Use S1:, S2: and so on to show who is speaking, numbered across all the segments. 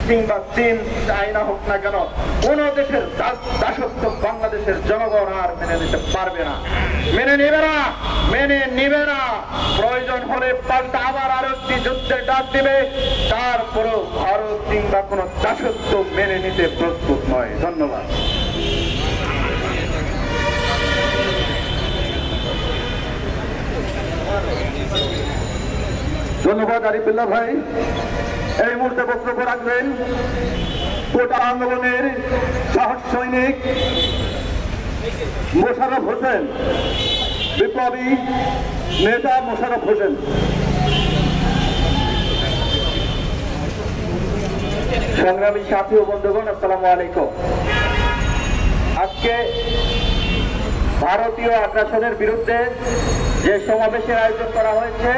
S1: কিংবা চীন চায়না হোক না কেন, কোন দেশের দাসত্ব বাংলাদেশের জনগণ আর মেনে নিতে পারবে না, মেনে নিবে না। প্রয়োজন হলে পাল্টা আবার আরো একটি যুদ্ধের ডাক দিবে, তারপরেও ভারত কিংবা কোন দাসত্ব মেনে নিতে প্রস্তুত নয়। ধন্যবাদ। ধন্যবাদ আরিফুল্লাহ ভাই। এই মুহূর্তে বক্তব্য রাখবেন কোটা আন্দোলনের সাহস সৈনিক মোশাররফ হোসেন, বিপ্লবী নেতা মোশাররফ হোসেন। সংগ্রামী সাথী ও বন্ধুগণ, আসসালামু আলাইকুম। আজকে ভারতীয় আগ্রাসনের বিরুদ্ধে যে সমাবেশের আয়োজন করা হয়েছে,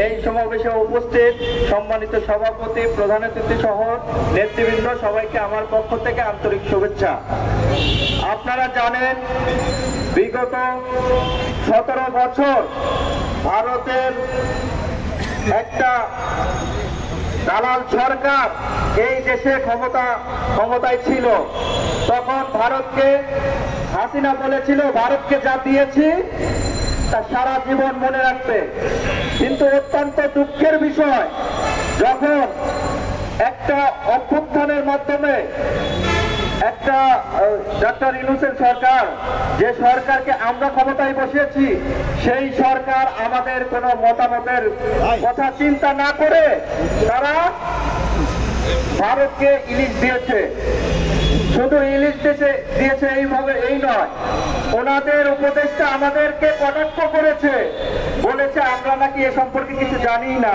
S1: এই সমাবেশে উপস্থিত সম্মানিত সভাপতি, প্রধান অতিথি সহ নেতৃবৃন্দ, সবাইকে আমার পক্ষ থেকে আন্তরিক শুভেচ্ছা। আপনারা জানেন বিগত 17 বছর ভারতের একটা দালাল সরকার এই দেশে ক্ষমতায় ছিল। তখন ভারতকে হাসিনা বলেছিল, ভারতকে যা দিয়েছি তা সারা জীবন মনে রাখবে। কিন্তু অত্যন্ত দুঃখের বিষয়, যখন একটা অভ্যুত্থানের মাধ্যমে একটা ডক্টর ইউনূসের সরকার, যে সরকারকে আমরা ক্ষমতায় বসিয়েছি, সেই সরকার আমাদের কোনো মতামতের কথা চিন্তা না করে তারা ভারতকে ইলিশ দিয়েছে। শুধু ইলিশ দিয়েছে এইভাবে এই নয়, ওনাদের উপদেষ্টা আমাদেরকে কটাক্ষ করেছে, বলেছে আমরা নাকি এ সম্পর্কে কিছু জানি না।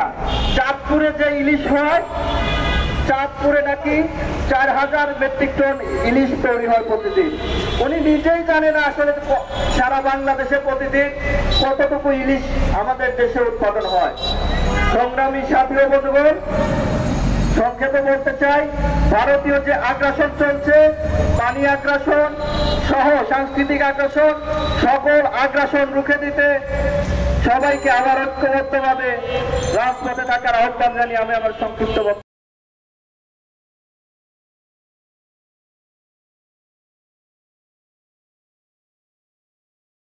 S1: চাঁদপুরে যে ইলিশ হয়, চাঁদপুরে নাকি 4000 মেট্রিক টন ইলিশ তৈরি হয় প্রতিদিন। উনি নিজেই জানে না আসলে সারা বাংলাদেশে প্রতিদিন কতটুকু ইলিশ আমাদের দেশে উৎপাদন হয়। সংগ্রামী সাথী ও বন্ধুগণ, সংক্ষেপে বলতে চাই, ভারতীয় যে আগ্রাসন চলছে, পানি আগ্রাসন সহ সাংস্কৃতিক আগ্রাসন, সকল আগ্রাসন রুখে দিতে সবাইকে আবার ঐক্যবদ্ধভাবে রাজপথে থাকার আহ্বান জানিয়ে আমি আমার সংক্ষিপ্ত